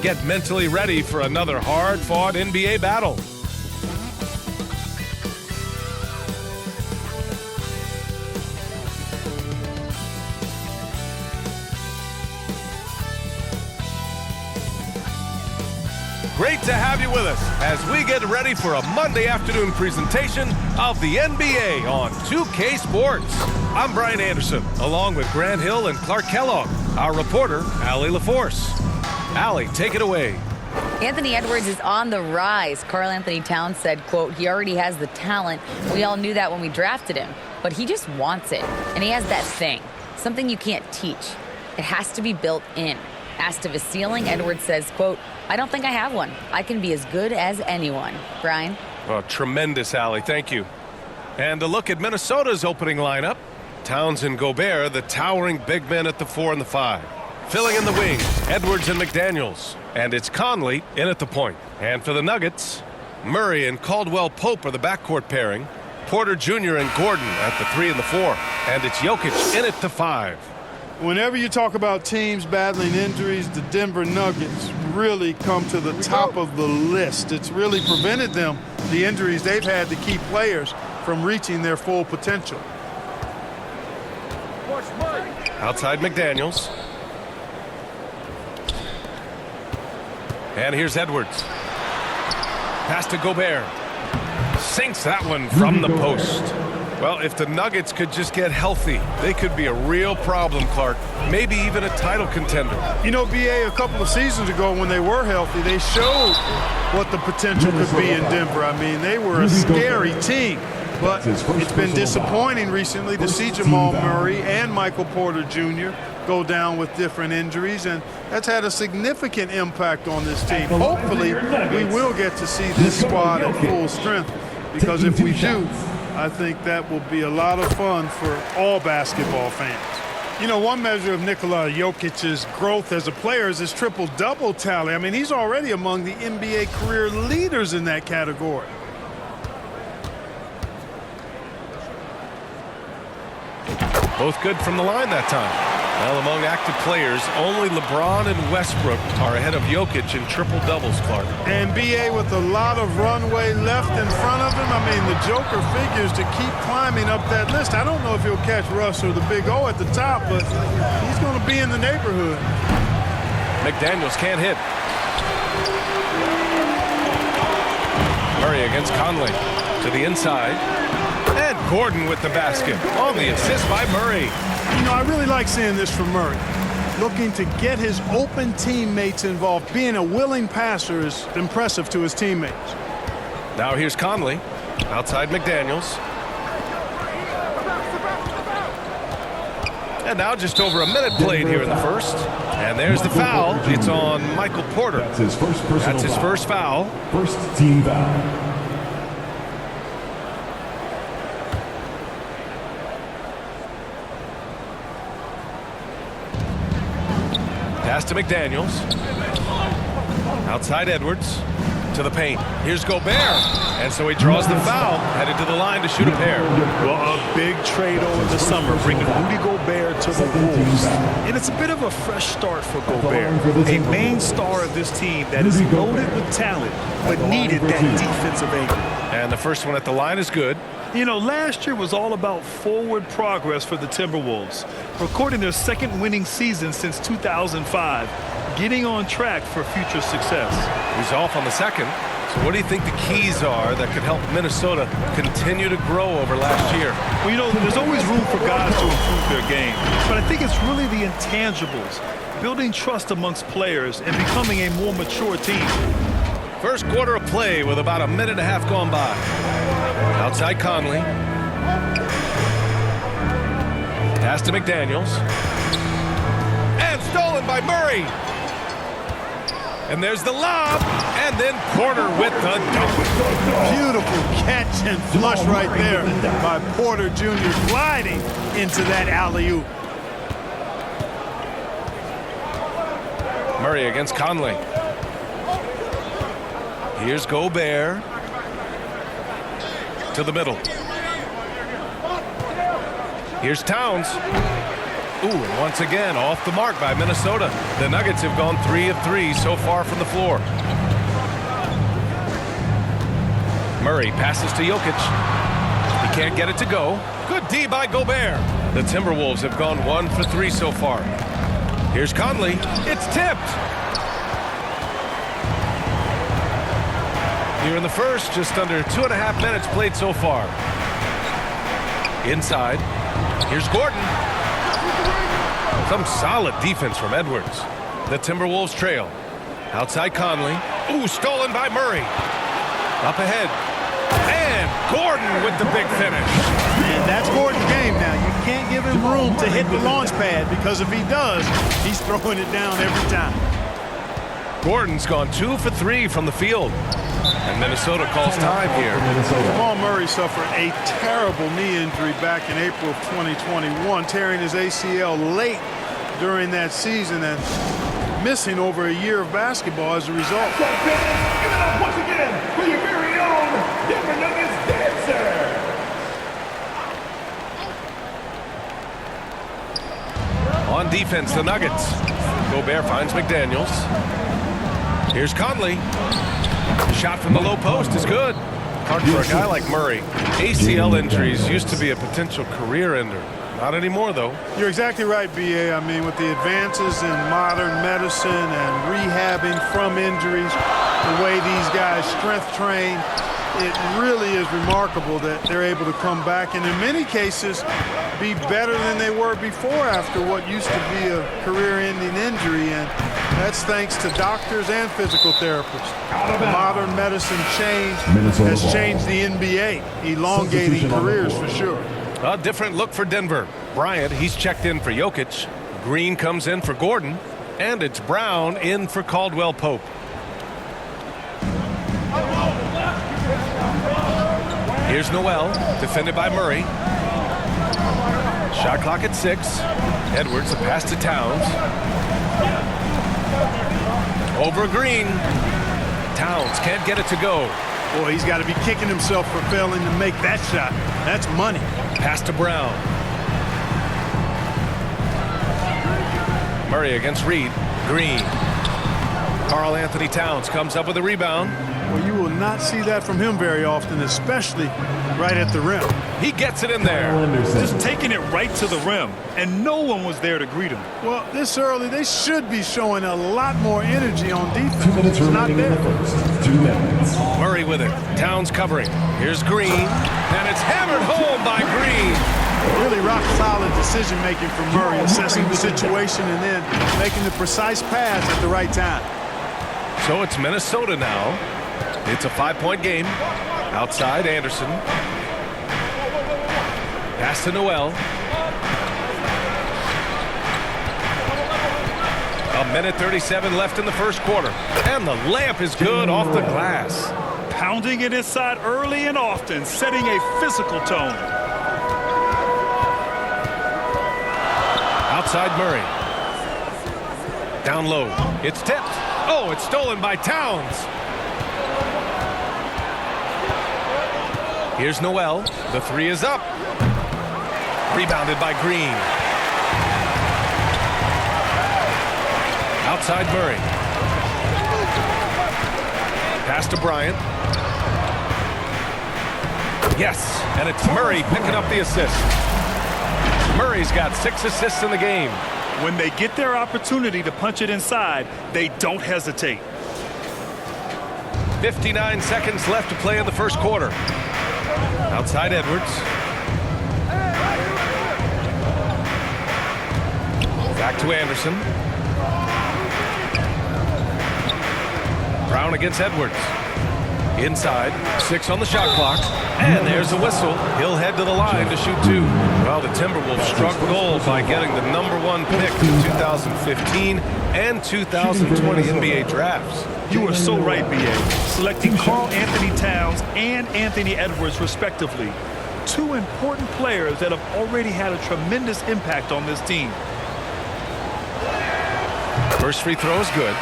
Get mentally ready for another hard-fought NBA battle. Great to have you with us as we get ready for a Monday afternoon presentation of the NBA on 2K Sports. I'm Brian Anderson, along with Grant Hill and Clark Kellogg, our reporter, Allie LaForce. Allie, take it away. Anthony Edwards is on the rise. Karl Anthony Towns said, quote, he already has the talent. We all knew that when we drafted him, but he just wants it. And he has that thing, something you can't teach. It has to be built in. Asked of his ceiling, Edwards says, quote, I don't think I have one. I can be as good as anyone. Brian? Oh, tremendous, Allie. Thank you. And a look at Minnesota's opening lineup. Towns and Gobert, the towering big men at the 4 and the 5. Filling in the wings, Edwards and McDaniels. And it's Conley in at the point. And for the Nuggets, Murray and Caldwell-Pope are the backcourt pairing. Porter Jr. and Gordon at the 3 and the 4. And it's Jokic in at the 5. Whenever you talk about teams battling injuries, the Denver Nuggets really come to the top of the list. It's really prevented them, the injuries they've had to keep players from reaching their full potential. Outside McDaniels. And here's Edwards. Pass to Gobert. Sinks that one from the post. Well, if the Nuggets could just get healthy, they could be a real problem, Clark. Maybe even a title contender. You know, BA, a couple of seasons ago when they were healthy, they showed what the potential could be in Denver. I mean, they were a scary team. But it's been disappointing recently to see Jamal Murray and Michael Porter Jr. go down with different injuries, and that's had a significant impact on this team. Hopefully, we will get to see this squad at full strength, because if we do, I think that will be a lot of fun for all basketball fans. You know, one measure of Nikola Jokic's growth as a player is his triple-double tally. I mean, he's already among the NBA career leaders in that category. Both good from the line that time. Well, among active players, only LeBron and Westbrook are ahead of Jokic in triple-doubles, Clark. And BA with a lot of runway left in front of him. I mean, the Joker figures to keep climbing up that list. I don't know if he'll catch Russ or the Big O at the top, but he's going to be in the neighborhood. McDaniels can't hit. Murray against Conley to the inside. And Gordon with the basket on the assist by Murray. You know, I really like seeing this from Murray. Looking to get his open teammates involved. Being a willing passer is impressive to his teammates. Now here's Conley. Outside McDaniels. And now just over a minute played here in the first. And there's the foul. It's on Michael Porter. That's his first personal That's his first foul. First team foul. Pass to McDaniels. Outside Edwards. To the paint. Here's Gobert. And so he draws the foul. Headed to the line to shoot a pair. Well, a big trade over the summer, bringing Rudy Gobert to the Wolves. And it's a bit of a fresh start for Gobert. A main star of this team that is loaded with talent, but needed that defensive angle. And the first one at the line is good. You know, last year was all about forward progress for the Timberwolves, recording their second winning season since 2005, getting on track for future success. He's off on the second. So what do you think the keys are that could help Minnesota continue to grow over last year? Well, you know, there's always room for guys to improve their game, but I think it's really the intangibles, building trust amongst players and becoming a more mature team. First quarter of play with about a minute and a half gone by. Outside Conley. Pass to McDaniels. And stolen by Murray. And there's the lob. And then Porter with the dunk. Beautiful catch and flush right there by Porter Jr. gliding into that alley-oop. Murray against Conley. Here's Gobert. To the middle. Here's Towns. Ooh, and once again, off the mark by Minnesota. The Nuggets have gone 3 of 3 so far from the floor. Murray passes to Jokic. He can't get it to go. Good D by Gobert. The Timberwolves have gone 1 for 3 so far. Here's Conley. It's tipped. Here in the first, just under 2.5 minutes played so far. Inside. Here's Gordon. Some solid defense from Edwards. The Timberwolves trail. Outside Conley. Ooh, stolen by Murray. Up ahead. And Gordon with the big finish. And that's Gordon's game now. You can't give him room to hit the launch pad, because if he does, he's throwing it down every time. Gordon's gone 2 for 3 from the field. And Minnesota calls time here. Jamal Murray suffered a terrible knee injury back in April of 2021, tearing his ACL late during that season and missing over a year of basketball as a result. Give it up once again for your very own Denver Nuggets dancer. On defense, the Nuggets. Gobert finds McDaniels. Here's Conley. Shot from the low post is good. Hard for a guy like Murray. ACL injuries used to be a potential career ender. Not anymore, though. You're exactly right, B.A. I mean, with the advances in modern medicine and rehabbing from injuries, the way these guys strength train, it really is remarkable that they're able to come back and in many cases be better than they were before after what used to be a career-ending injury, and that's thanks to doctors and physical therapists. Modern medicine has changed the NBA, elongating careers for sure. A different look for Denver. Bryant, he's checked in for Jokic. Green comes in for Gordon. And it's Brown in for Caldwell Pope. Here's Noel, defended by Murray. Shot clock at 6. Edwards, a pass to Towns. Over Green. Towns can't get it to go. Boy, he's got to be kicking himself for failing to make that shot. That's money. Pass to Brown. Murray against Reed. Green. Karl Anthony Towns comes up with a rebound. Well, you will not see that from him very often, especially right at the rim. He gets it in there. Just taking it right to the rim, and no one was there to greet him. Well, this early, they should be showing a lot more energy on defense. 2 minutes It's not remaining in there. the first. 2 minutes. Murray with it. Towns covering. Here's Green. And it's hammered home by Green. Really rock-solid decision-making from Murray, assessing the situation and then making the precise pass at the right time. So it's Minnesota now. It's a 5-point game. Outside, Anderson. Pass to Noel. A minute 37 left in the first quarter. And the layup is good off the glass. Pounding it inside early and often, setting a physical tone. Outside Murray. Down low. It's tipped. Oh, it's stolen by Towns. Here's Noel. The 3 is up. Rebounded by Green. Outside Murray. Pass to Bryant. Yes, and it's Murray picking up the assist. Murray's got 6 assists in the game. When they get their opportunity to punch it inside, they don't hesitate. 59 seconds left to play in the first quarter. Outside Edwards. Back to Anderson. Brown against Edwards. Inside, 6 on the shot clock. And there's the whistle. He'll head to the line to shoot 2. Well, the Timberwolves struck gold by getting the #1 pick in the 2015 and 2020 NBA drafts. You are so right, B.A. Selecting Karl Anthony Towns and Anthony Edwards, respectively. 2 important players that have already had a tremendous impact on this team. First free throw is good.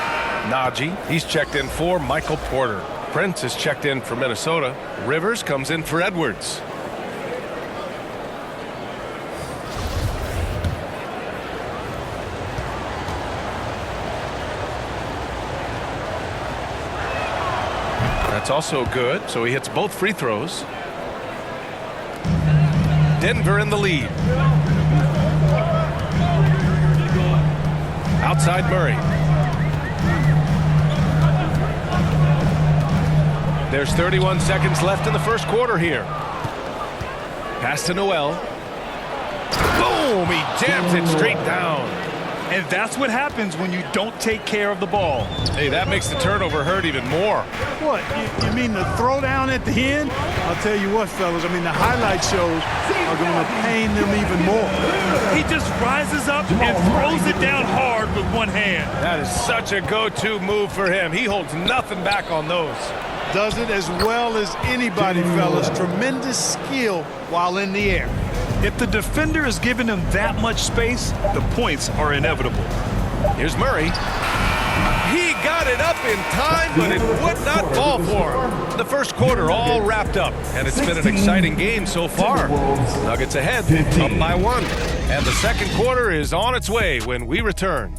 Najee, he's checked in for Michael Porter. Prince is checked in for Minnesota. Rivers comes in for Edwards. That's also good, so he hits both free throws. Denver in the lead. Outside Murray. There's 31 seconds left in the first quarter here. Pass to Noel. Boom! He jams it straight down. And that's what happens when you don't take care of the ball. Hey, that makes the turnover hurt even more. What, you mean the throwdown at the end? I'll tell you what, fellas, I mean, the highlight shows are going to pain them even more. He just rises up and throws it down hard with one hand. That is such a go-to move for him. He holds nothing back on those. Does it as well as anybody, fellas. Tremendous skill while in the air. If the defender is giving him that much space, the points are inevitable. Here's Murray. He got it up in time, but it would not fall for him. The first quarter all wrapped up, and it's been an exciting game so far. Nuggets ahead, up by 1. And the second quarter is on its way when we return.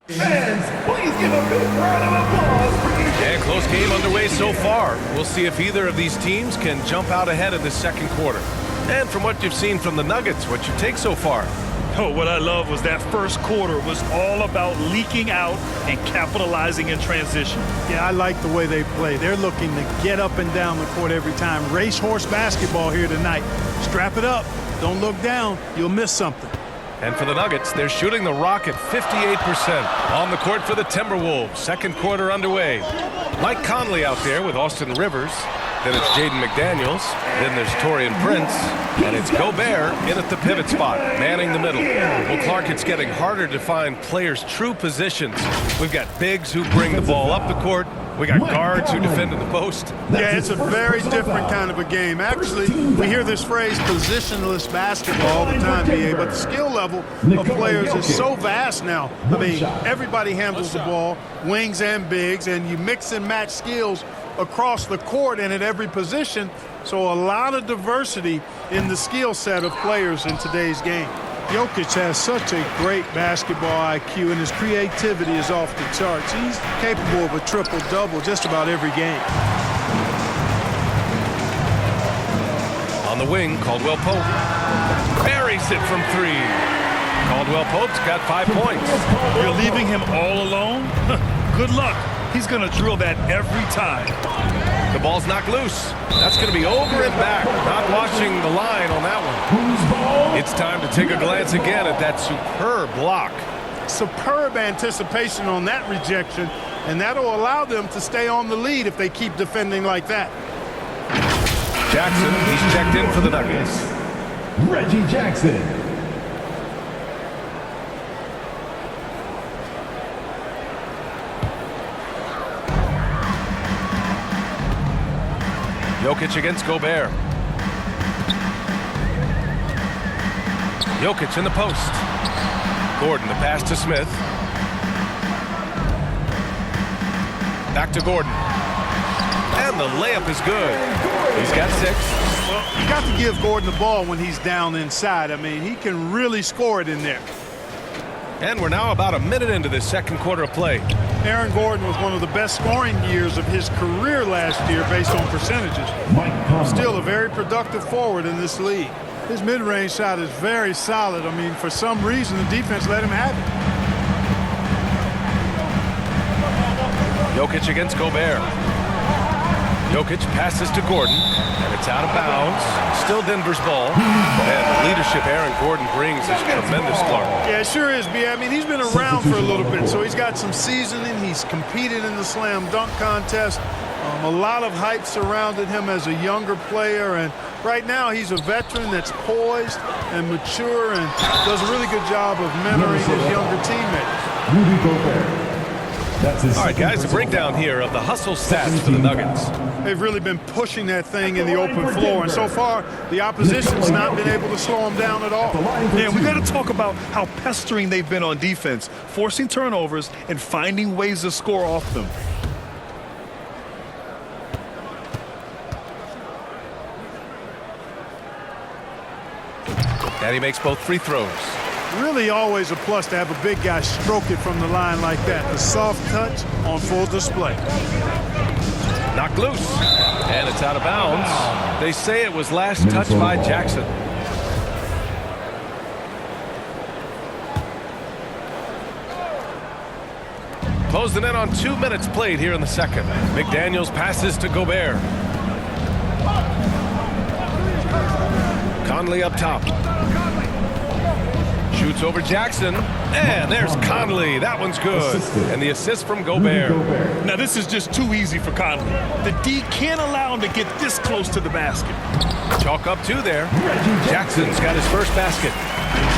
Fans, please give a big round of applause for these. And close game underway so far. We'll see if either of these teams can jump out ahead in the second quarter. And from what you've seen from the Nuggets, what you take so far? Oh, what I love was that first quarter was all about leaking out and capitalizing in transition. Yeah, I like the way they play. They're looking to get up and down the court every time. Racehorse basketball here tonight. Strap it up. Don't look down. You'll miss something. And for the Nuggets, they're shooting the rock at 58%. On the court for the Timberwolves. Second quarter underway. Mike Conley out there with Austin Rivers. Then it's Jaden McDaniels. Then there's Taurean Prince. And it's Gobert in at the pivot spot, manning the middle. Well, Clark, it's getting harder to find players' true positions. We've got bigs who bring the ball up the court. We got guards who defend in the post. Yeah, it's a very different kind of a game. Actually, we hear this phrase positionless basketball all the time, BA, but the skill level of players is so vast now. I mean, everybody handles the ball, wings and bigs, and you mix and match skills across the court and at every position. So a lot of diversity in the skill set of players in today's game. Jokic has such a great basketball IQ, and his creativity is off the charts. He's capable of a triple-double just about every game. On the wing, Caldwell Pope buries it from 3. Caldwell Pope's got 5 points. You're leaving him all alone? Good luck. He's going to drill that every time. The ball's knocked loose. That's going to be over and back. Not watching the line on that one. It's time to take a glance again at that superb block. Superb anticipation on that rejection, and that'll allow them to stay on the lead if they keep defending like that. Jackson, he's checked in for the Nuggets. Reggie Jackson. Jokic against Gobert. Jokic in the post. Gordon, the pass to Smith. Back to Gordon. And the layup is good. He's got 6. Well, you got to give Gordon the ball when he's down inside. I mean, he can really score it in there. And we're now about a minute into this second quarter of play. Aaron Gordon was one of the best scoring years of his career last year based on percentages. Still a very productive forward in this league. His mid-range shot is very solid. I mean, for some reason, the defense let him have it. Jokic against Gobert. Jokic passes to Gordon, and it's out of bounds. Still Denver's ball. And the leadership Aaron Gordon brings is tremendous, Clark. Yeah, it sure is, B. I mean, he's been around for a little bit, so he's got some seasoning. He's competed in the slam dunk contest. A lot of hype surrounded him as a younger player, and right now he's a veteran that's poised and mature and does a really good job of mentoring his younger teammates. Rudy Gobert. All right, guys, a breakdown here of the hustle stats for the Nuggets. They've really been pushing that thing in the open floor, and so far the opposition's not been able to slow them down at all. Yeah, we got to talk about how pestering they've been on defense, forcing turnovers and finding ways to score off them. And he makes both free throws. Really always a plus to have a big guy stroke it from the line like that. The soft touch on full display. Knocked loose. And it's out of bounds. They say it was last touched by Jackson. Closing in on 2 minutes played here in the second. McDaniels passes to Gobert. Conley up top. Shoots over Jackson. And there's Conley. That one's good. And the assist from Gobert. Now this is just too easy for Conley. The D can't allow him to get this close to the basket. Chalk up two there. Jackson's got his first basket.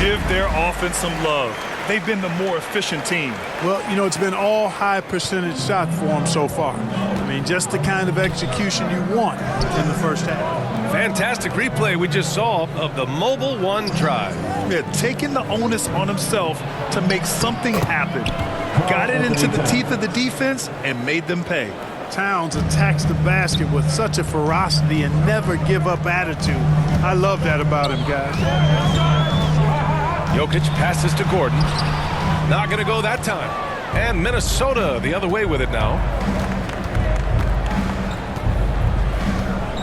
Give their offense some love. They've been the more efficient team. Well, you know, it's been all high percentage shots for them so far. I mean, just the kind of execution you want in the first half. Fantastic replay we just saw of the Mobile One drive. Yeah, taking the onus on himself to make something happen. Got it into the teeth of the defense and made them pay. Towns attacks the basket with such a ferocity and never give up attitude. I love that about him, guys. Jokic passes to Gordon. Not going to go that time. And Minnesota the other way with it now.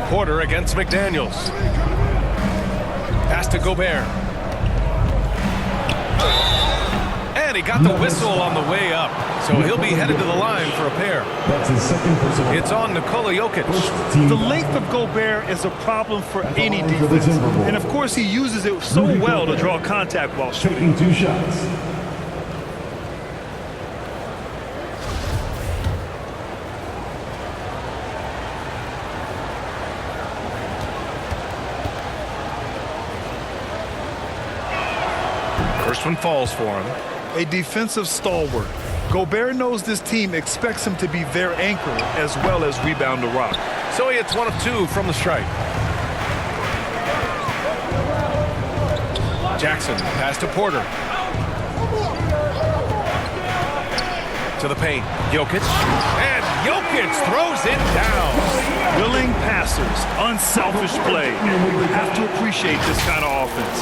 Porter against McDaniels. Pass to Gobert. And he got the whistle on the way up. So he'll be headed to the line for a pair. That's his second personal. It's on Nikola Jokic. The length of Gobert is a problem for any defense. And of course he uses it so well to draw contact while shooting. Taking 2 shots. First one falls for him. A defensive stalwart. Gobert knows this team expects him to be their anchor as well as rebound the rock. So he hits 1 of 2 from the strike. Jackson pass to Porter. To the paint. Jokic. And Jokic throws it down. Willing passers, unselfish play. You have to appreciate this kind of offense.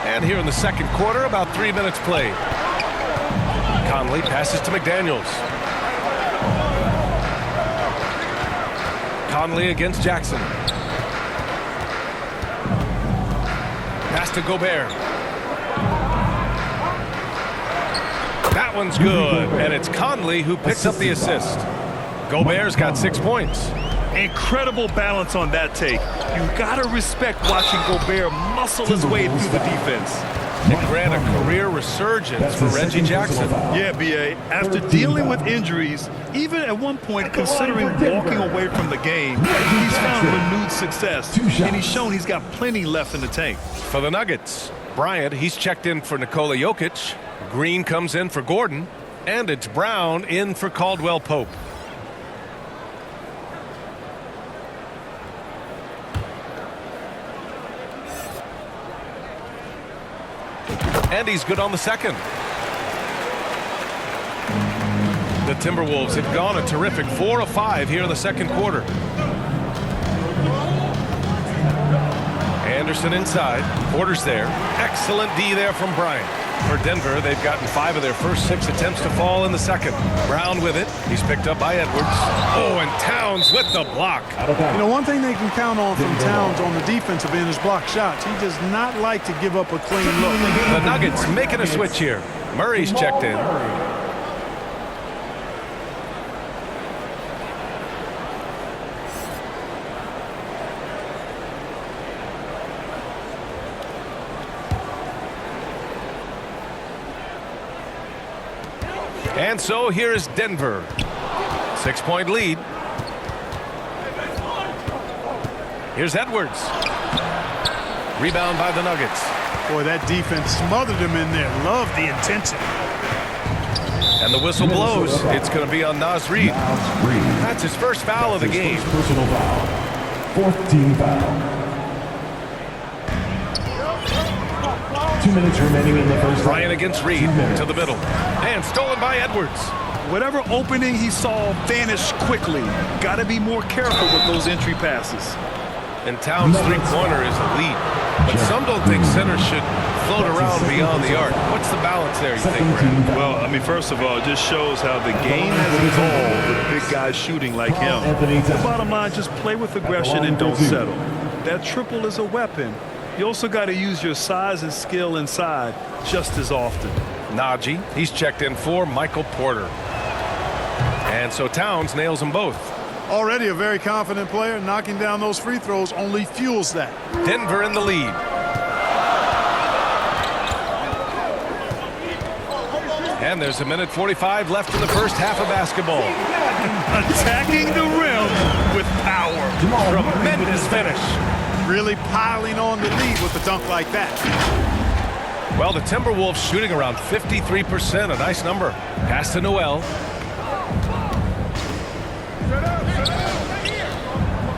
And here in the second quarter, about 3 minutes played. Conley passes to McDaniels. Conley against Jackson. Pass to Gobert. That one's good, and it's Conley who picks up the assist. Gobert's got 6 points. Incredible balance on that take. You gotta respect watching Gobert muscle his way through the defense. It ran a career resurgence for Reggie Jackson. Yeah, B.A. After dealing with injuries, even at one point considering walking away from the game, he's found renewed success, and he's shown he's got plenty left in the tank. For the Nuggets, Bryant, he's checked in for Nikola Jokic. Green comes in for Gordon, and it's Brown in for Caldwell Pope. And he's good on the second. The Timberwolves have gone a terrific 4 of 5 here in the second quarter. Anderson inside. Porter's there. Excellent D there from Bryant. For Denver, they've gotten 5 of their first 6 attempts to fall in the second. Brown with it. He's picked up by Edwards. Oh, and Towns with the block. You know, one thing they can count on from Towns on the defensive end is block shots. He does not like to give up a clean look. The Nuggets making a switch here. Murray's checked in. And so here's Denver. 6-point lead. Here's Edwards. Rebound by the Nuggets. Boy, that defense smothered him in there. Love the intensity. And the whistle blows. It's going to be on Naz Reid. That's his first foul of the game. Personal foul. 4th team foul. 2 minutes remaining in the first. Bryant against Reid to the middle. And stolen by Edwards. Whatever opening he saw vanished quickly. Got to be more careful with those entry passes. And Towns' three-pointer is elite. But some don't think centers should float around beyond the arc. What's the balance there, you think, Brad? Well, I mean, first of all, it just shows how the game has evolved with big guys shooting like him. The bottom line, just play with aggression and don't settle. That triple is a weapon. You also got to use your size and skill inside just as often. Najee, he's checked in for Michael Porter. And so Towns nails them both. Already a very confident player. Knocking down those free throws only fuels that. Denver in the lead. And there's 1:45 left in the first half of basketball. Attacking the rim with power. Tremendous finish. Really piling on the lead with a dunk like that. Well, the Timberwolves shooting around 53%, a nice number. Pass to Noel.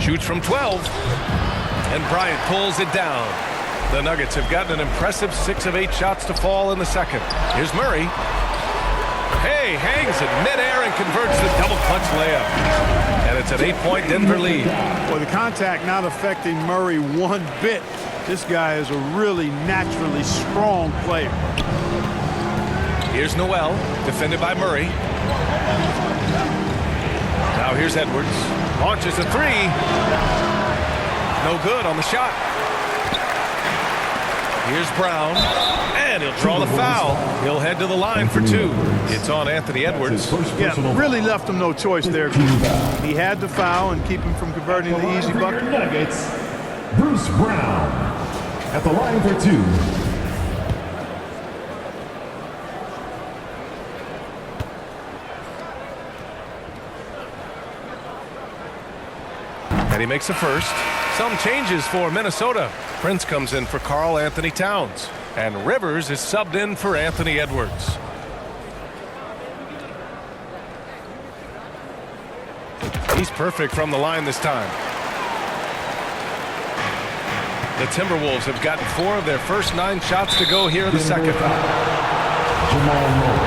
Shoots from 12. And Bryant pulls it down. The Nuggets have gotten an impressive 6 of 8 shots to fall in the second. Here's Murray. Hey, hangs in midair and converts the double clutch layup. And it's an 8-point Denver lead. Well, the contact not affecting Murray one bit. This guy is a really naturally strong player. Here's Noel, defended by Murray. Now here's Edwards. Launches a 3. No good on the shot. Here's Brown. And he'll draw the foul. He'll head to the line for 2. It's on Anthony Edwards. Yeah, really left him no choice there. He had to foul and keep him from converting the easy bucket. Nuggets, Bruce Brown at the line for 2. And he makes a first. Some changes for Minnesota. Prince comes in for Karl Anthony Towns. And Rivers is subbed in for Anthony Edwards. He's perfect from the line this time. The Timberwolves have gotten 4 of their first 9 shots to go here in the second. Jamal Murray.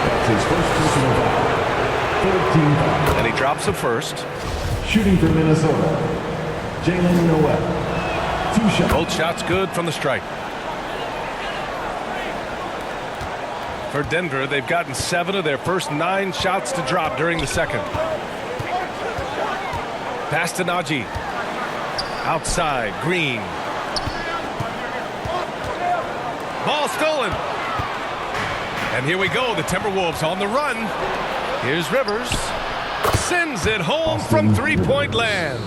That's his first personal foul. 13 fouls. And he drops the first. Shooting for Minnesota, Jalen Noel. 2 shots. Both shots good from the stripe. For Denver, they've gotten 7 of their first 9 shots to drop during the second. Pass to Najee. Outside, Green. Ball stolen. And here we go, the Timberwolves on the run. Here's Rivers. Sends it home from three-point land.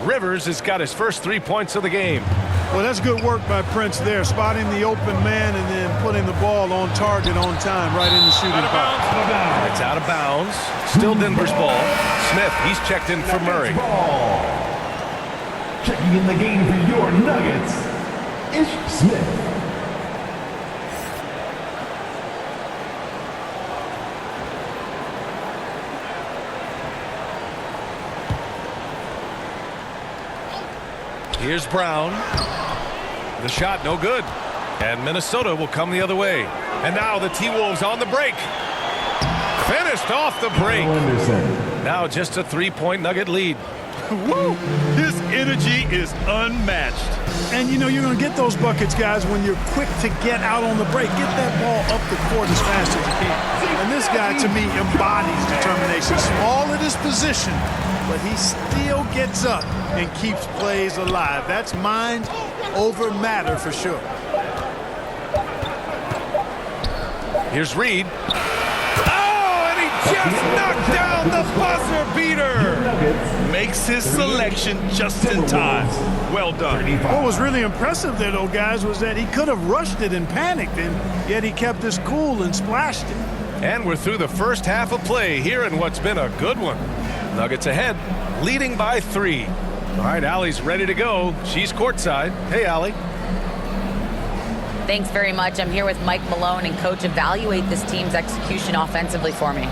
Rivers has got his first 3 points of the game. Well, that's good work by Prince there, spotting the open man and then putting the ball on target on time right in the shooting spot. It's out of bounds. Still Denver's ball. Smith, he's checked in for Murray. Checking in the game for your Nuggets, Ish Smith. Here's Brown. The shot no good. And Minnesota will come the other way. And now the T-Wolves on the break. Finished off the break. Now just a 3-point Nugget lead. Woo! His energy is unmatched. And you know you're going to get those buckets, guys, when you're quick to get out on the break. Get that ball up the court as fast as you can. And this guy, to me, embodies determination. Small at his position, but he still gets up and keeps plays alive. That's mind over matter for sure. Here's Reed. Oh, and he just knocked down the buzzer beater. Makes his selection just in time. Well done. What was really impressive there, though, guys, was that he could have rushed it and panicked, and yet he kept his cool and splashed it. And we're through the first half of play here in what's been a good one. Nuggets ahead, leading by 3. All right, Allie's ready to go. She's courtside. Hey, Allie. Thanks very much. I'm here with Mike Malone, and Coach, evaluate this team's execution offensively for me.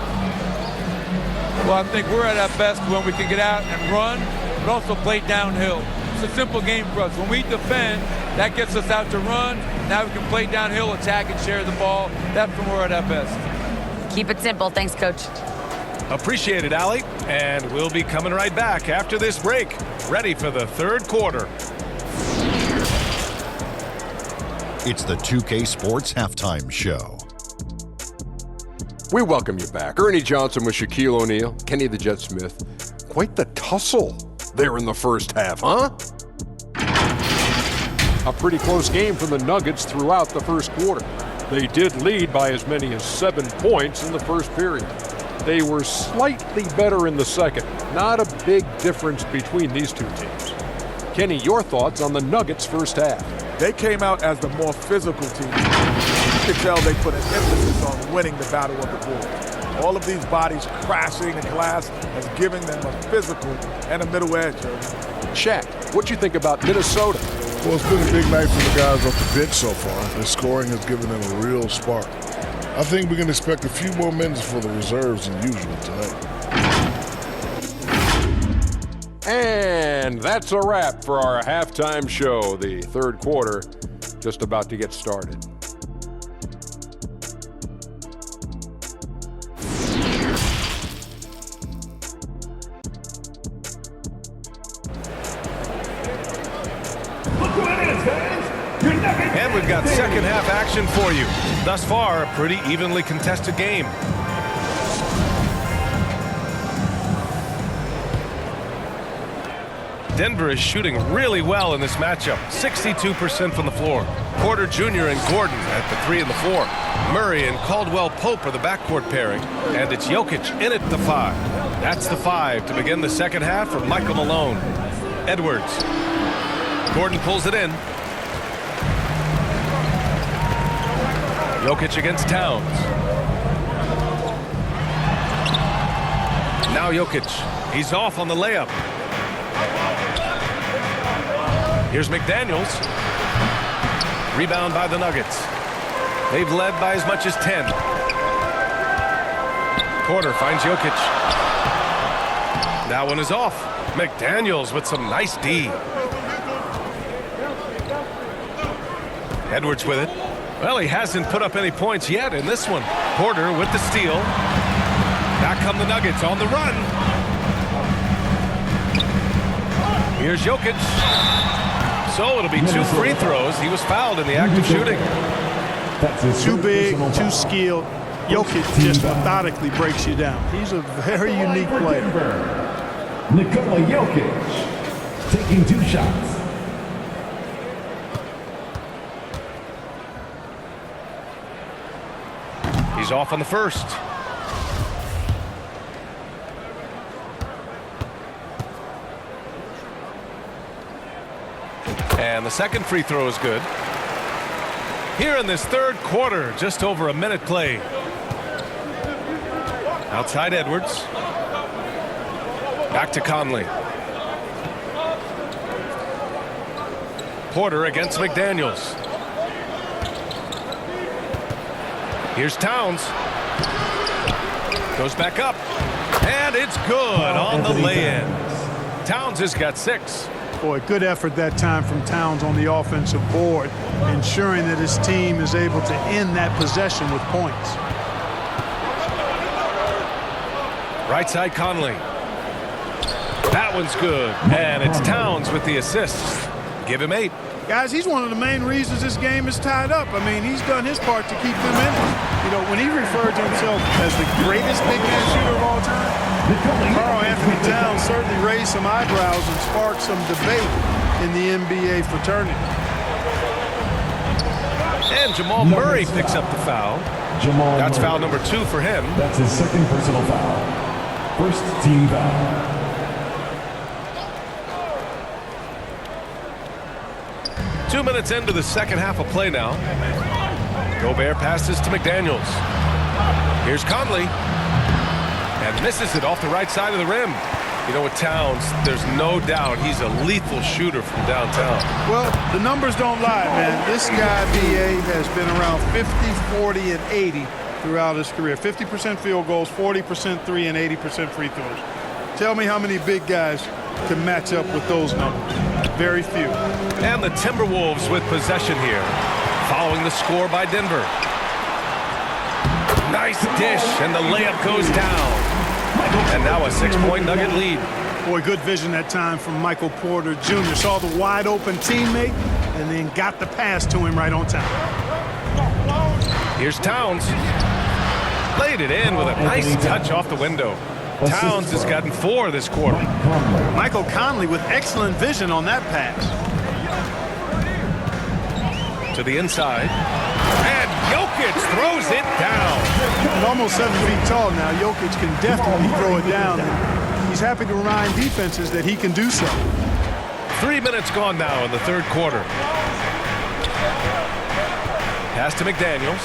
Well, I think we're at our best when we can get out and run, but also play downhill. It's a simple game for us. When we defend, that gets us out to run. Now we can play downhill, attack, and share the ball. That's when we're at our best. Keep it simple. Thanks, Coach. Appreciate it, Allie. And we'll be coming right back after this break. Ready for the third quarter. It's the 2K Sports Halftime Show. We welcome you back. Ernie Johnson with Shaquille O'Neal, Kenny the Jet Smith. Quite the tussle there in the first half, huh? A pretty close game from the Nuggets throughout the first quarter. They did lead by as many as 7 points in the first period. They were slightly better in the second. Not a big difference between these two teams. Kenny, your thoughts on the Nuggets' first half? They came out as the more physical team. You could tell they put an emphasis on winning the battle of the boards. All of these bodies crashing and glass has given them a physical and a middle edge. Shaq, what you think about Minnesota? Well, it's been a big night for the guys off the bench so far. The scoring has given them a real spark. I think we can expect a few more minutes for the reserves than usual tonight. And that's a wrap for our halftime show. The third quarter just about to get started. And we've got second half action for you. Thus far, a pretty evenly contested game. Denver is shooting really well in this matchup. 62% from the floor. Porter Jr. and Gordon at the 3 and the 4. Murray and Caldwell Pope are the backcourt pairing. And it's Jokic in at the 5. That's the 5 to begin the second half for Michael Malone. Edwards. Gordon pulls it in. Jokic against Towns. Now Jokic. He's off on the layup. Here's McDaniels. Rebound by the Nuggets. They've led by as much as 10. Porter finds Jokic. That one is off. McDaniels with some nice D. Edwards with it. Well, he hasn't put up any points yet in this one. Porter with the steal. Back come the Nuggets on the run. Here's Jokic. So it'll be 2 free throws. He was fouled in the act of shooting. Too big, too skilled. Jokic just methodically breaks you down. He's a very unique player. Nikola Jokic taking 2 shots. He's off on the first. And the second free throw is good. Here in this third quarter, just over a minute played. Outside Edwards. Back to Conley. Porter against McDaniels. Here's Towns. Goes back up. And it's good on the lay-in. Towns has got 6. Boy, good effort that time from Towns on the offensive board, ensuring that his team is able to end that possession with points. Right side Conley. That one's good. And it's Towns with the assists. Give him 8. Guys, he's one of the main reasons this game is tied up. I mean, he's done his part to keep them in it. You know, when he referred to himself as the greatest big man shooter of all time, Karl Anthony Towns certainly raised some eyebrows and sparked some debate in the NBA fraternity. And Jamal Murray picks up the foul. That's foul number 2 for him. That's his second personal foul. First team foul. Two minutes into the second half of play now. Gobert passes to McDaniels. Here's Conley. And misses it off the right side of the rim. You know, with Towns, there's no doubt he's a lethal shooter from downtown. Well, the numbers don't lie, man. This guy, B.A., has been around 50, 40, and 80 throughout his career. 50% field goals, 40% 3, and 80% free throws. Tell me how many big guys can match up with those numbers. Very few. And the Timberwolves with possession here, following the score by Denver. Nice dish, and the layup goes down. And now a 6-point Nugget lead. Boy, good vision that time from Michael Porter Jr. Saw the wide open teammate, and then got the pass to him right on time. Here's Towns. Laid it in with a nice touch off the window. Towns has gotten 4 this quarter. Michael Conley with excellent vision on that pass. To the inside. And Jokic throws it down. At almost 7 feet tall now, Jokic can definitely throw it down. He's happy to remind defenses that he can do so. 3 minutes gone now in the third quarter. Pass to McDaniels.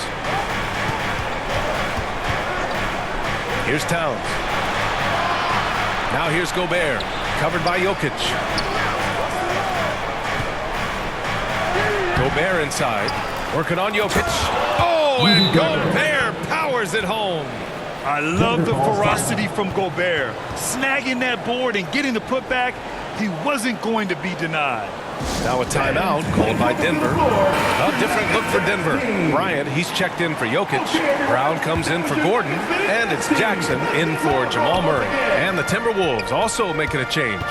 Here's Towns. Now here's Gobert, covered by Jokic. Gobert inside, working on Jokic. Oh, and Gobert powers it home. I love the ferocity from Gobert. Snagging that board and getting the putback, he wasn't going to be denied. Now a timeout called by Denver. A different look for Denver. Bryant, he's checked in for Jokic. Brown comes in for Gordon. And it's Jackson in for Jamal Murray. And the Timberwolves also making a change.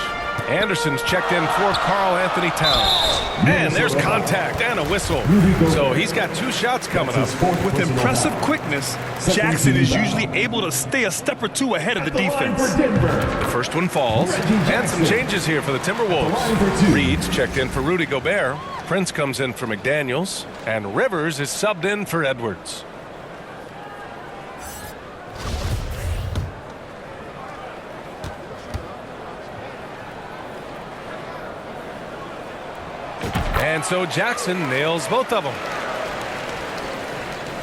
Anderson's checked in for Karl Anthony Towns. And there's contact and a whistle. So he's got 2 shots coming up. With impressive quickness, Jackson is usually able to stay a step or 2 ahead of the defense. The first one falls. And some changes here for the Timberwolves. Reed's checked in for Rudy Gobert. Prince comes in for McDaniels. And Rivers is subbed in for Edwards. And so Jackson nails both of them.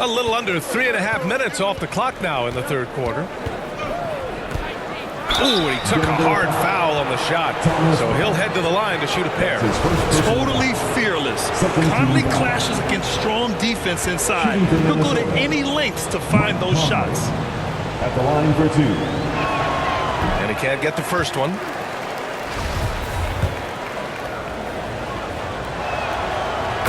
A little under 3.5 minutes off the clock now in the third quarter. Ooh, he took a hard foul on the shot. So he'll head to the line to shoot a pair. Totally fearless. Conley clashes against strong defense inside. He'll go to any lengths to find those shots. At the line for 2. And he can't get the first one.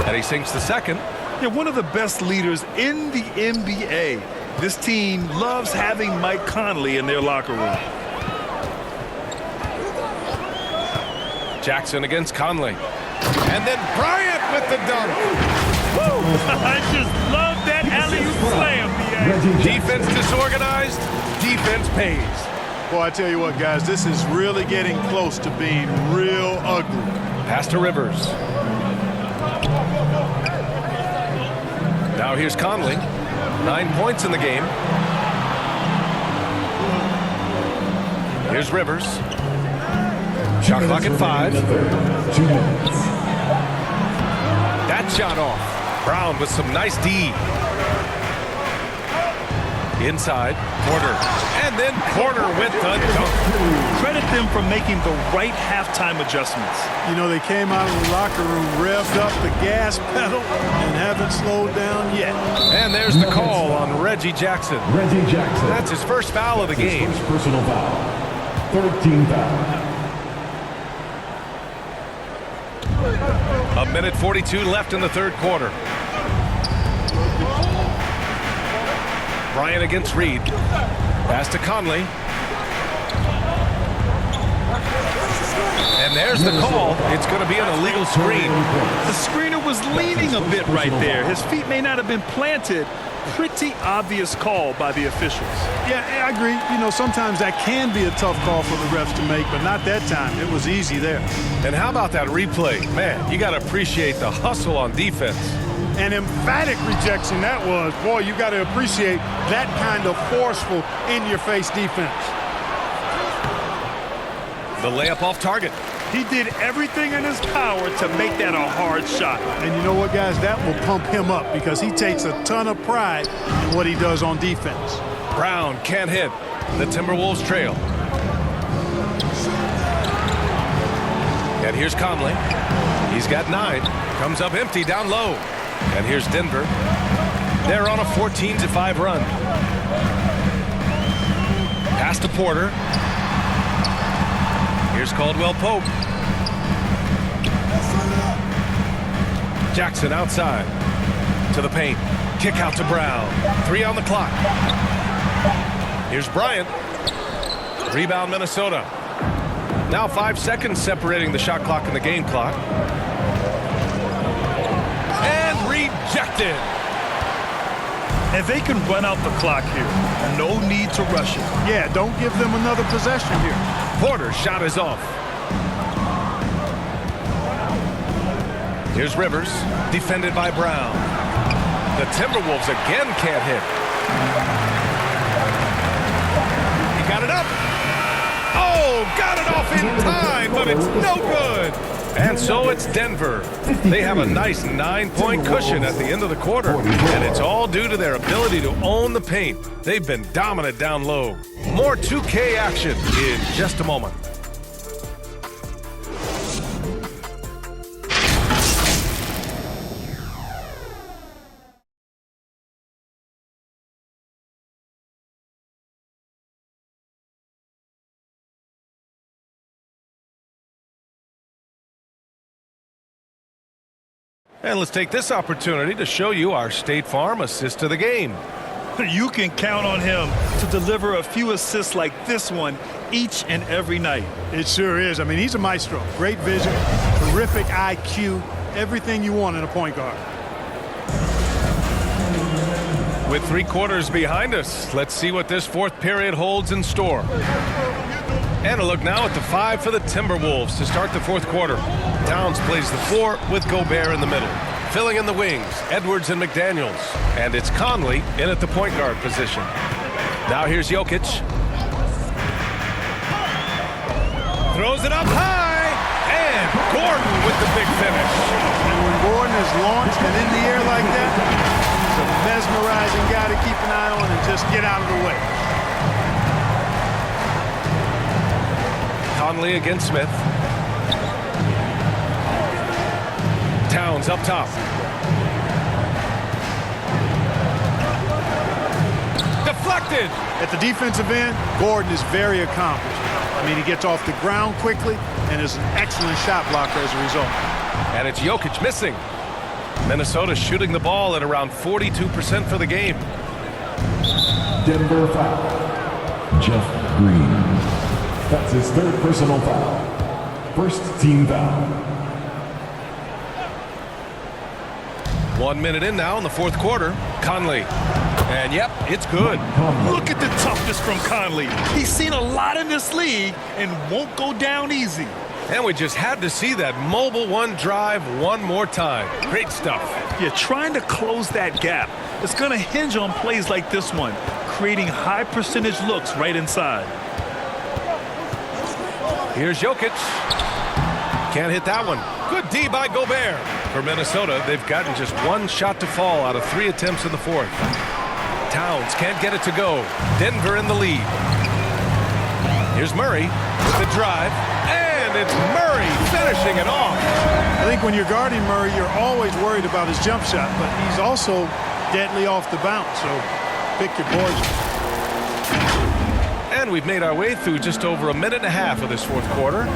And he sinks the second. Yeah, one of the best leaders in the NBA. This team loves having Mike Conley in their locker room. Jackson against Conley. And then Bryant with the dunk. Woo! I just love that alley-oop slam, B.A. Defense disorganized, defense pays. Boy, I tell you what, guys, this is really getting close to being real ugly. Pass to Rivers. Now here's Conley. 9 points in the game. Here's Rivers. Shot clock at 5. 2 minutes. That shot off. Brown with some nice D. Inside, Porter. And then Porter with the dunk. Credit them for making the right halftime adjustments. You know, they came out of the locker room, revved up the gas pedal, and haven't slowed down yet. And there's the call on Reggie Jackson. Reggie Jackson. That's his first foul of the game. First personal foul. 13 foul. A minute 42 left in the third quarter. Bryant against Reed. Pass to Conley. And there's the call. It's going to be an illegal screen. The screener was leaning a bit right there. His feet may not have been planted. Pretty obvious call by the officials. Yeah, I agree. You know, sometimes that can be a tough call for the refs to make, but not that time. It was easy there. And how about that replay? Man, you got to appreciate the hustle on defense. An emphatic rejection that was. Boy, you got to appreciate that kind of forceful, in-your-face defense. The layup off target. He did everything in his power to make that a hard shot. And you know what, guys? That will pump him up because he takes a ton of pride in what he does on defense. Brown can't hit. The Timberwolves trail. And here's Conley. He's got 9. Comes up empty down low. And here's Denver. They're on a 14-5 run. Pass to Porter. Here's Caldwell Pope. Jackson outside. To the paint. Kick out to Brown. 3 on the clock. Here's Bryant. Rebound Minnesota. Now 5 seconds separating the shot clock and the game clock. rejected. And they can run out the clock here. No need to rush it. Yeah, don't give them another possession here. Porter's shot is off. Here's Rivers, defended by Brown. The Timberwolves again can't hit. He got it up. Oh, got it off in time, but it's no good. And so it's Denver. They have a nice 9-point cushion at the end of the quarter, and it's all due to their ability to own the paint. They've been dominant down low. More 2K action in just a moment. And let's take this opportunity to show you our State Farm assist of the game. You can count on him to deliver a few assists like this one each and every night. It sure is. I mean, he's a maestro. Great vision, terrific IQ, everything you want in a point guard. With 3 quarters behind us, let's see what this fourth period holds in store. And a look now at the 5 for the Timberwolves to start the fourth quarter. Towns plays the 4 with Gobert in the middle. Filling in the wings, Edwards and McDaniels. And it's Conley in at the point guard position. Now here's Jokic. Throws it up high. And Gordon with the big finish. And when Gordon is launched and in the air like that, he's a mesmerizing guy to keep an eye on and just get out of the way. Conley against Smith. Towns up top. Deflected. At the defensive end, Gordon is very accomplished. I mean, he gets off the ground quickly and is an excellent shot blocker as a result. And it's Jokic missing. Minnesota shooting the ball at around 42% for the game. Denver foul. Jeff Green. That's his 3rd personal foul. First team foul. 1 minute in now in the fourth quarter. Conley. And yep, it's good. Look at the toughness from Conley. He's seen a lot in this league and won't go down easy. And we just had to see that mobile one drive one more time. Great stuff. Yeah, trying to close that gap. It's going to hinge on plays like this one, creating high percentage looks right inside. Here's Jokic. Can't hit that one. Good D by Gobert. For Minnesota, they've gotten just 1 shot to fall out of 3 attempts in the fourth. Towns can't get it to go. Denver in the lead. Here's Murray with the drive. And it's Murray finishing it off. I think when you're guarding Murray, you're always worried about his jump shot, but he's also deadly off the bounce, so pick your poison. And we've made our way through just over 1.5 minutes of this fourth quarter.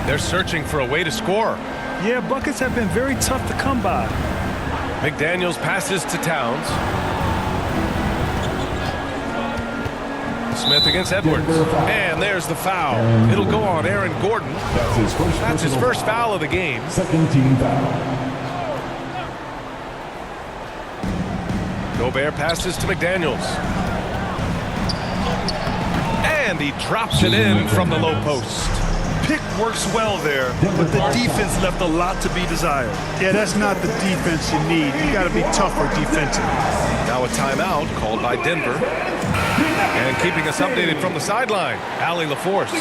They're searching for a way to score. Yeah, buckets have been very tough to come by. McDaniels passes to Towns. Smith against Edwards. And there's the foul. It'll go on Aaron Gordon. That's his first foul of the game. 2nd team foul. Gobert passes to McDaniels. And he drops it in from the low post. Pick works well there, but the defense left a lot to be desired. Yeah, that's not the defense you need. You got to be tougher defensively. Now a timeout called by Denver. And keeping us updated from the sideline, Allie LaForce.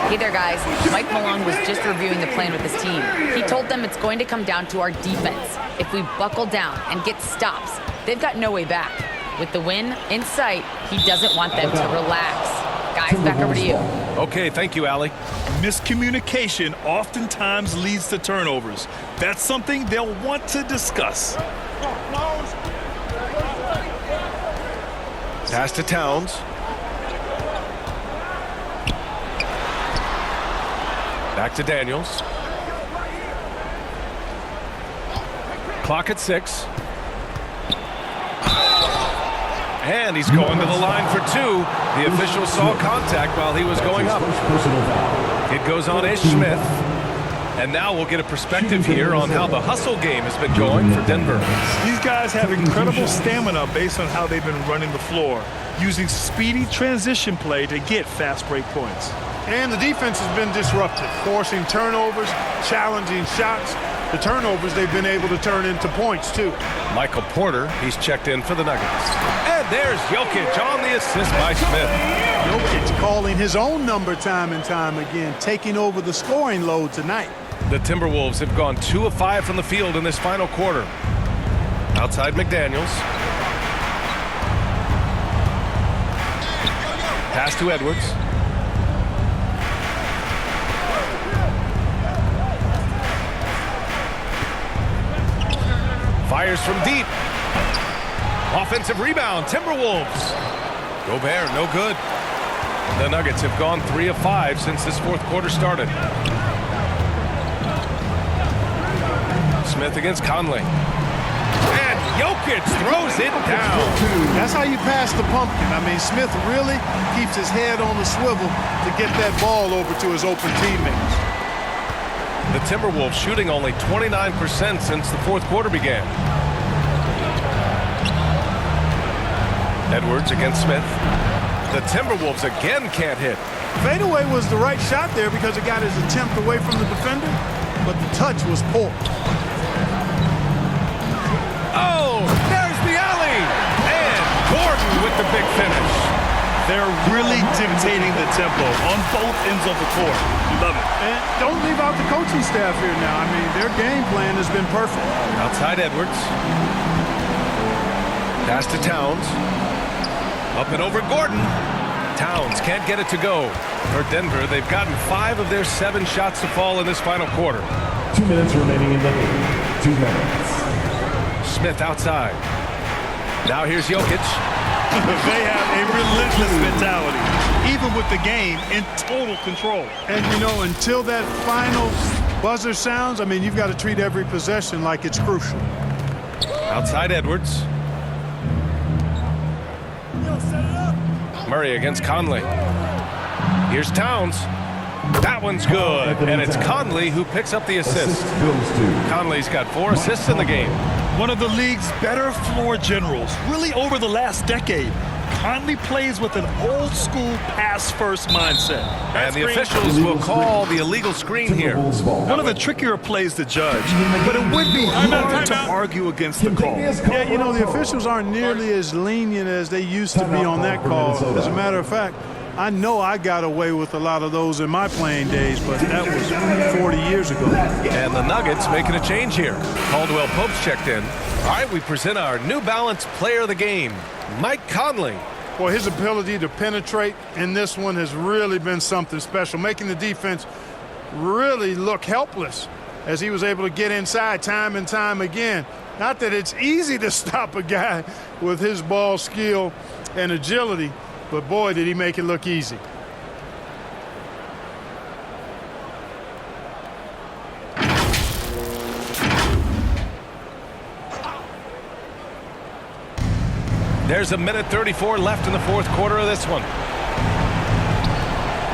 Hey there, guys. Mike Malone was just reviewing the plan with his team. He told them it's going to come down to our defense. If we buckle down and get stops, they've got no way back. With the win in sight, he doesn't want them to relax. Guys, back over to you. Okay, thank you, Allie. Miscommunication oftentimes leads to turnovers. That's something they'll want to discuss. Pass to Towns. Back to Daniels. Clock at 6. And he's going to the line for 2. The official saw contact while he was going up. It goes on Ish Smith. And now we'll get a perspective here on how the hustle game has been going for Denver. These guys have incredible stamina based on how they've been running the floor, using speedy transition play to get fast break points. And the defense has been disruptive, forcing turnovers, challenging shots. The turnovers they've been able to turn into points, too. Michael Porter, he's checked in for the Nuggets. And there's Jokic on the assist by Smith. Jokic calling his own number time and time again, taking over the scoring load tonight. The Timberwolves have gone 2 of 5 from the field in this final quarter. Outside McDaniels. Pass to Edwards. Fires from deep. Offensive rebound, Timberwolves. Gobert, no good. The Nuggets have gone 3 of 5 since this fourth quarter started. Smith against Conley. And Jokic throws it down. That's how you pass the pumpkin. I mean, Smith really keeps his head on the swivel to get that ball over to his open teammates. The Timberwolves shooting only 29% since the fourth quarter began. Edwards against Smith. The Timberwolves again can't hit. Fadeaway was the right shot there because it got his attempt away from the defender, but the touch was poor. Oh, there's the alley. And Gordon with the big finish. They're really dictating the tempo on both ends of the court. Love it. And don't leave out the coaching staff here now. I mean, their game plan has been perfect. Outside Edwards. Pass to Towns. Up and over Gordon. Towns can't get it to go. For Denver, they've gotten 5 of their 7 shots to fall in this final quarter. 2 minutes remaining in the game. 2 minutes. Smith outside. Now here's Jokic. They have a relentless mentality, even with the game in total control. And, you know, until that final buzzer sounds, I mean, you've got to treat every possession like it's crucial. Outside Edwards. Murray against Conley. Here's Towns. That one's good. And it's Conley who picks up the assist. Conley's got 4 assists in the game. One of the league's better floor generals, really over the last decade. Conley plays with an old-school pass-first mindset. And the officials will call the illegal screen here. One of the trickier plays to judge, but it would be hard to argue against the call. Yeah, you know, the officials aren't nearly as lenient as they used to be on that call. As a matter of fact, I know I got away with a lot of those in my playing days, but that was 40 years ago. And the Nuggets making a change here. Caldwell Pope's checked in. All right, we present our New Balance player of the game, Mike Conley. Well, his ability to penetrate in this one has really been something special, making the defense really look helpless as he was able to get inside time and time again. Not that it's easy to stop a guy with his ball skill and agility, but boy, did he make it look easy. There's 1:34 left in the fourth quarter of this one.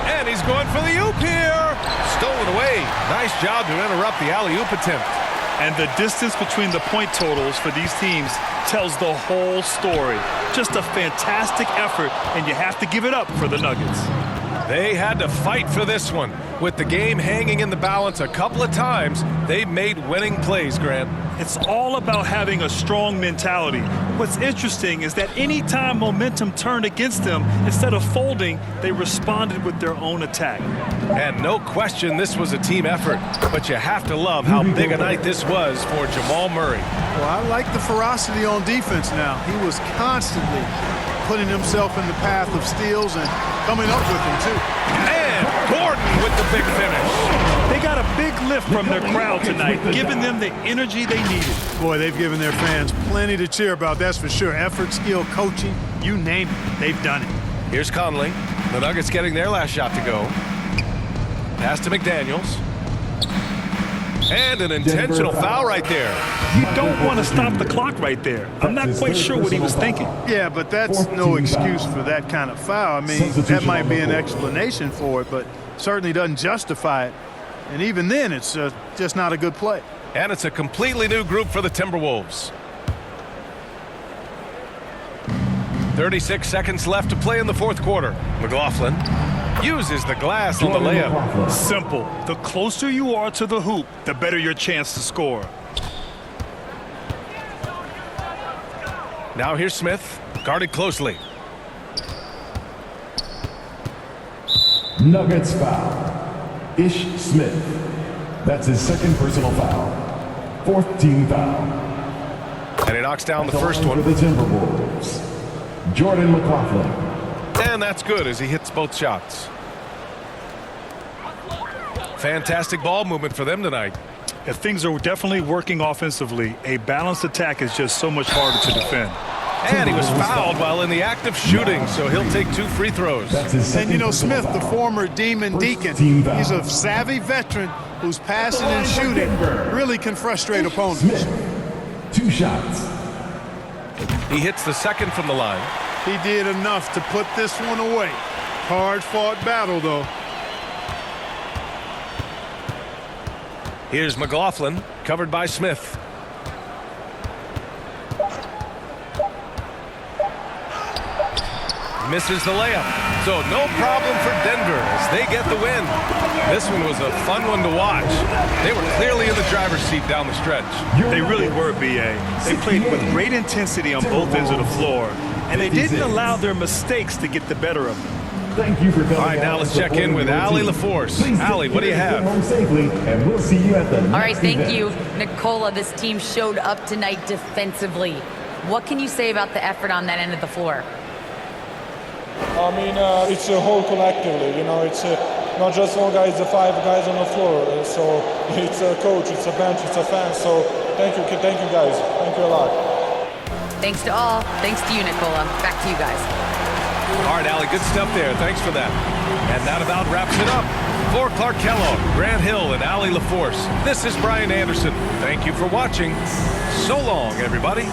And he's going for the oop here. Stolen away. Nice job to interrupt the alley-oop attempt. And the distance between the point totals for these teams tells the whole story. Just a fantastic effort, and you have to give it up for the Nuggets. They had to fight for this one. With the game hanging in the balance a couple of times, they made winning plays, Grant. It's all about having a strong mentality. What's interesting is that any time momentum turned against them, instead of folding, they responded with their own attack. And no question this was a team effort, but you have to love how big a night this was for Jamal Murray. Well, I like the ferocity on defense now. He was constantly putting himself in the path of steals and coming up with them, too. And Gordon with the big finish. They got a big lift from their crowd tonight, giving them the energy they needed. Boy, they've given their fans plenty to cheer about, that's for sure. Effort, skill, coaching, you name it, they've done it. Here's Conley. The Nuggets getting their last shot to go. Pass to McDaniels. And an intentional foul right there. You don't want to stop the clock right there. I'm not quite sure what he was thinking. Yeah, but that's no excuse for that kind of foul. I mean, that might be an explanation for it, but certainly doesn't justify it. And even then, it's just not a good play. And it's a completely new group for the Timberwolves. 36 seconds left to play in the fourth quarter. McLaughlin uses the glass on the layup. Simple. The closer you are to the hoop, the better your chance to score. Now here's Smith, guarded closely. Nuggets foul. Ish Smith. That's his second personal foul. Fourth team foul. And he knocks down the first one. For the Timberwolves, Jordan McLaughlin. And that's good as he hits both shots. Fantastic ball movement for them tonight. If things are definitely working offensively, a balanced attack is just so much harder to defend. And he was fouled while in the act of shooting, so he'll take 2 free throws. And you know, Smith, the former Demon Deacon, he's a savvy veteran whose passing and shooting really can frustrate opponents. Smith, 2 shots. He hits the second from the line. He did enough to put this one away. Hard-fought battle, though. Here's McLaughlin, covered by Smith. Misses the layup. So no problem for Denver as they get the win. This one was a fun one to watch. They were clearly in the driver's seat down the stretch. They really were, B.A. They played with great intensity on both ends of the floor, and they didn't allow their mistakes to get the better of them. Thank you for coming. All right, now let's check in with Allie LaForce. Allie, what do you have? Home safely, and we'll see you at the All right, next thank event. you, Nicola. This team showed up tonight defensively. What can you say about the effort on that end of the floor? I mean, it's a whole collectively. You know, it's not just one guy; it's the 5 guys on the floor. So it's a coach, it's a bench, it's a fan. So thank you guys. Thank you a lot. Thanks to all. Thanks to you, Nicola. Back to you guys. All right, Allie, good stuff there. Thanks for that. And that about wraps it up. For Clark Kellogg, Grant Hill, and Allie LaForce, this is Brian Anderson. Thank you for watching. So long, everybody.